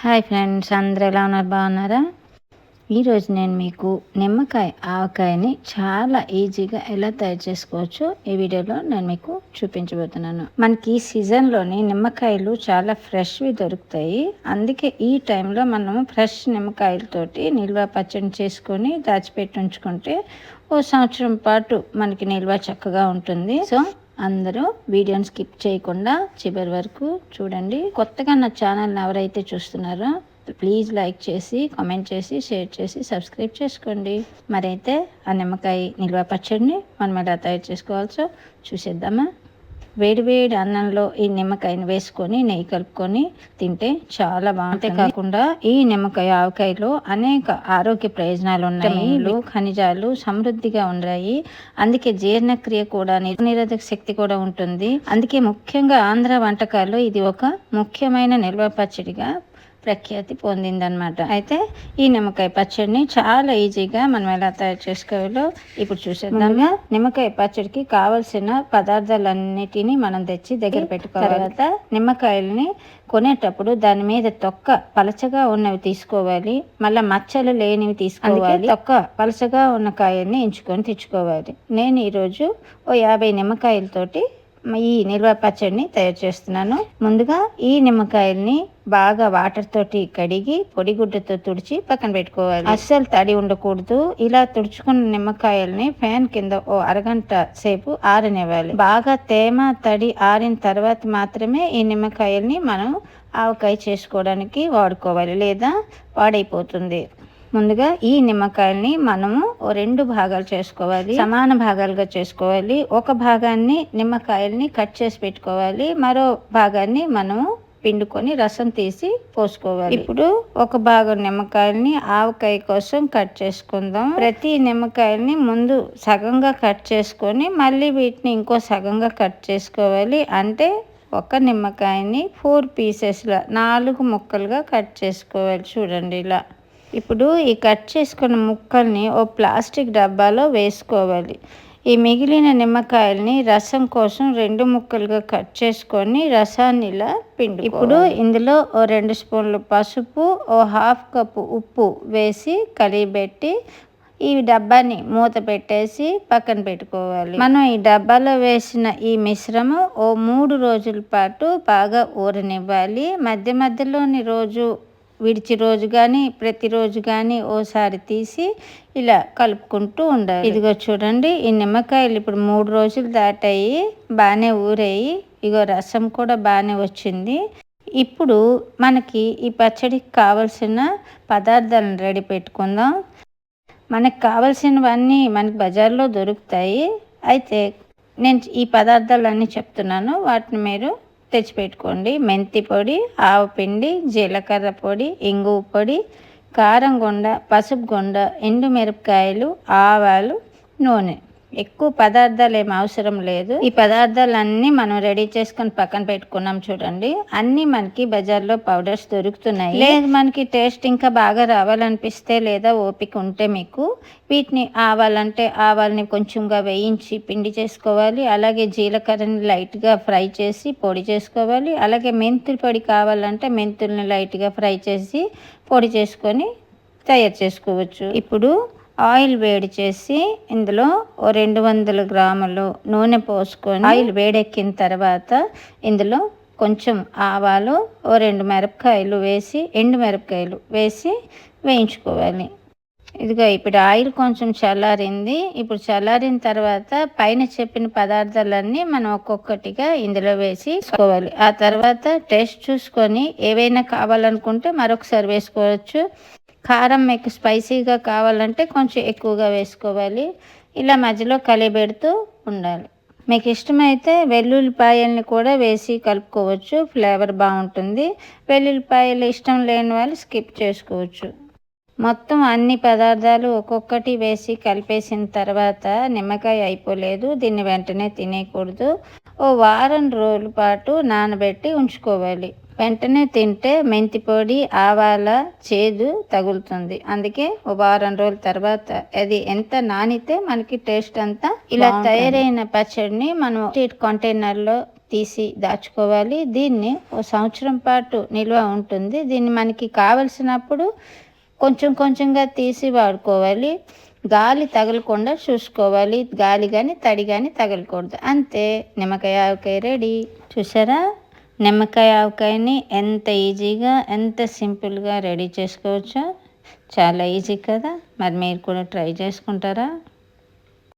Hi friends, అందరూ ఎలా ఉన్నారు? బాగున్నారా? ఈరోజు నేను మీకు నిమ్మకాయ ఆవకాయని చాలా ఈజీగా ఎలా తయారు చేసుకోవచ్చో ఈ వీడియోలో నేను మీకు చూపించబోతున్నాను. మనకి ఈ సీజన్లోని నిమ్మకాయలు చాలా ఫ్రెష్వి దొరుకుతాయి. అందుకే ఈ టైంలో మనం ఫ్రెష్ నిమ్మకాయలతోటి నిల్వ పచ్చడి చేసుకొని దాచిపెట్టి ఉంచుకుంటే ఓ సంవత్సరం పాటు మనకి నిల్వ చక్కగా ఉంటుంది. సో అందరూ వీడియోని స్కిప్ చేయకుండా చివరి వరకు చూడండి. కొత్తగా నా ఛానల్ని ఎవరైతే చూస్తున్నారో ప్లీజ్ లైక్ చేసి, కామెంట్ చేసి, షేర్ చేసి సబ్స్క్రైబ్ చేసుకోండి. మరైతే ఆ నిమ్మకాయ నిల్వ పచ్చడిని మనం ఎలా తయారు చేసుకోవాల్సో చూసేద్దామా? వేడివేడి అన్నంలో ఈ నిమ్మకాయని వేసుకొని నెయ్యి కలుపుకొని తింటే చాలా బాగుంటుంది. అంతేకాకుండా ఈ నిమ్మకాయ ఆవకాయలో అనేక ఆరోగ్య ప్రయోజనాలు ఉన్నాయి. ఖనిజాలు సమృద్ధిగా ఉన్నాయి. అందుకే జీర్ణక్రియ కూడా, నిరోధక శక్తి కూడా ఉంటుంది. అందుకే ముఖ్యంగా ఆంధ్ర వంటకాల్లో ఇది ఒక ముఖ్యమైన నిల్వ పచ్చడిగా ప్రఖ్యాతి పొందిందనమాట. అయితే ఈ నిమ్మకాయ పచ్చడిని చాలా ఈజీగా మనం ఎలా తయారు చేసుకోవాలో ఇప్పుడు చూసేద్దాంగా. నిమ్మకాయ పచ్చడికి కావలసిన పదార్థాలన్నిటినీ మనం తెచ్చి దగ్గర పెట్టుకోవాలి. తర్వాత నిమ్మకాయలని కొనేటప్పుడు దాని మీద తొక్క పలచగా ఉన్నవి తీసుకోవాలి, మళ్ళీ మచ్చలు లేనివి తీసుకోవాలి. తొక్క పలచగా ఉన్న కాయల్ని ఎంచుకొని తెచ్చుకోవాలి. నేను ఈరోజు ఓ 50 నిమ్మకాయలతోటి ఈ నిల్వ పచ్చడిని తయారు చేస్తున్నాను. ముందుగా ఈ నిమ్మకాయల్ని బాగా వాటర్ తోటి కడిగి పొడిగుడ్డతో తుడిచి పక్కన పెట్టుకోవాలి. అస్సలు తడి ఉండకూడదు. ఇలా తుడుచుకున్న నిమ్మకాయల్ని ఫ్యాన్ కింద ఓ అరగంట సేపు ఆరనివ్వాలి. బాగా తేమ తడి ఆరిన తర్వాత మాత్రమే ఈ నిమ్మకాయల్ని మనం ఆవకాయ చేసుకోవడానికి వాడుకోవాలి, లేదా పాడైపోతుంది. ముందుగా ఈ నిమ్మకాయల్ని మనము 2 భాగాలు చేసుకోవాలి. సమాన భాగాలుగా చేసుకోవాలి. ఒక భాగాన్ని నిమ్మకాయల్ని కట్ చేసి పెట్టుకోవాలి, మరో భాగాన్ని మనము పిండుకొని రసం తీసి పోసుకోవాలి. ఇప్పుడు ఒక భాగం నిమ్మకాయల్ని ఆవకాయ కోసం కట్ చేసుకుందాం. ప్రతి నిమ్మకాయల్ని ముందు సగంగా కట్ చేసుకొని మళ్ళీ వీటిని ఇంకో సగంగా కట్ చేసుకోవాలి. అంటే ఒక నిమ్మకాయని 4 పీసెస్గా 4 ముక్కలుగా కట్ చేసుకోవాలి. చూడండి ఇలా. ఇప్పుడు ఈ కట్ చేసుకున్న ముక్కల్ని ఓ ప్లాస్టిక్ డబ్బాలో వేసుకోవాలి. ఈ మిగిలిన నిమ్మకాయల్ని రసం కోసం 2 ముక్కలుగా కట్ చేసుకొని రసాన్ని ఇలా పిండి. ఇప్పుడు ఇందులో ఓ 2 స్పూన్లు పసుపు, ఓ 1/2 కప్పు ఉప్పు వేసి కలిపెట్టి ఈ డబ్బాని మూత పెట్టేసి పక్కన పెట్టుకోవాలి. మనం ఈ డబ్బాలో వేసిన ఈ మిశ్రమం ఓ 3 రోజుల పాటు బాగా ఊరనివ్వాలి. మధ్య మధ్యలోని రోజు విడిచి రోజు కానీ ప్రతిరోజు కానీ ఓసారి తీసి ఇలా కలుపుకుంటూ ఉండాలి. ఇదిగో చూడండి, ఈ నిమ్మకాయలు ఇప్పుడు 3 రోజులు దాటాయి, బాగానే ఊరాయి. ఇగో రసం కూడా బాగానే వచ్చింది. ఇప్పుడు మనకి ఈ పచ్చడికి కావలసిన పదార్థాలను రెడీ పెట్టుకుందాం. మనకు కావలసినవన్నీ మనకి బజార్లో దొరుకుతాయి. అయితే నేను ఈ పదార్థాలన్నీ చెప్తున్నాను, వాటిని మీరు తెచ్చిపెట్టుకోండి. మెంతి పొడి, ఆవపిండి, జీలకర్ర పొడి, ఇంగువ పొడి, కారం గుండ, పసుపు గుండ, ఎండుమిరపకాయలు, ఆవాలు, నూనె. ఎక్కువ పదార్థాలు ఏమి అవసరం లేదు. ఈ పదార్థాలన్నీ మనం రెడీ చేసుకొని పక్కన పెట్టుకున్నాం. చూడండి, అన్నీ మనకి బజార్లో పౌడర్స్ దొరుకుతున్నాయి. లేదు మనకి టేస్ట్ ఇంకా బాగా రావాలనిపిస్తే, లేదా ఓపిక ఉంటే మీకు వీటిని ఆవాల్ని కొంచెంగా వేయించి పిండి చేసుకోవాలి. అలాగే జీలకర్రని లైట్గా ఫ్రై చేసి పొడి చేసుకోవాలి. అలాగే మెంతుల పొడి కావాలంటే మెంతుల్ని లైట్గా ఫ్రై చేసి పొడి చేసుకొని తయారు చేసుకోవచ్చు. ఇప్పుడు ఆయిల్ వేడి చేసి ఇందులో ఓ 200 గ్రాములు నూనె పోసుకొని ఆయిల్ వేడెక్కిన తర్వాత ఇందులో కొంచెం ఆవాలు, ఓ 2 మిరపకాయలు వేసి, ఎండు మిరపకాయలు వేసి వేయించుకోవాలి. ఇదిగో ఇప్పుడు ఆయిల్ కొంచెం చల్లారింది. ఇప్పుడు చల్లారిన తర్వాత పైన చెప్పిన పదార్థాలన్నీ మనం ఒక్కొక్కటిగా ఇందులో వేసుకోవాలి. ఆ తర్వాత టేస్ట్ చూసుకొని ఏవైనా కావాలనుకుంటే మరొకసారి వేసుకోవచ్చు. కారం మీకు స్పైసీగా కావాలంటే కొంచెం ఎక్కువగా వేసుకోవాలి. ఇలా మధ్యలో కలిపెడుతూ ఉండాలి. మీకు ఇష్టమైతే వెల్లుల్లిపాయల్ని కూడా వేసి కలుపుకోవచ్చు, ఫ్లేవర్ బాగుంటుంది. వెల్లుల్లిపాయలు ఇష్టం లేని వాళ్ళు స్కిప్ చేసుకోవచ్చు. మొత్తం అన్ని పదార్థాలు ఒక్కొక్కటి వేసి కలిపేసిన తర్వాత నిమ్మకాయ అయిపోలేదు, దీన్ని వెంటనే తినేయకూడదు. ఓ వారం రోజుల పాటు నానబెట్టి ఉంచుకోవాలి. వెంటనే తింటే మెంతి పొడి ఆవాల చేదు తగులుతుంది. అందుకే ఓ వారం రోజుల తర్వాత అది ఎంత నానితే మనకి టేస్ట్ అంతా ఇలా తయారైన పచ్చడిని మనం కంటైనర్లో తీసి దాచుకోవాలి. దీన్ని ఓ సంవత్సరం పాటు నిల్వ ఉంటుంది. దీన్ని మనకి కావలసినప్పుడు కొంచెం కొంచెంగా తీసి వాడుకోవాలి. గాలి తగలకుండా చూసుకోవాలి. గాలి కానీ తడి కానీ తగలకూడదు. అంతే, నిమ్మకాయ ఆవకాయ రెడీ. చూసారా, నిమ్మకాయ ఆవకాయని ఎంత ఈజీగా ఎంత సింపుల్గా రెడీ చేసుకోవచ్చో. చాలా ఈజీ కదా. మరి మీరు కూడా ట్రై చేసుకుంటారా?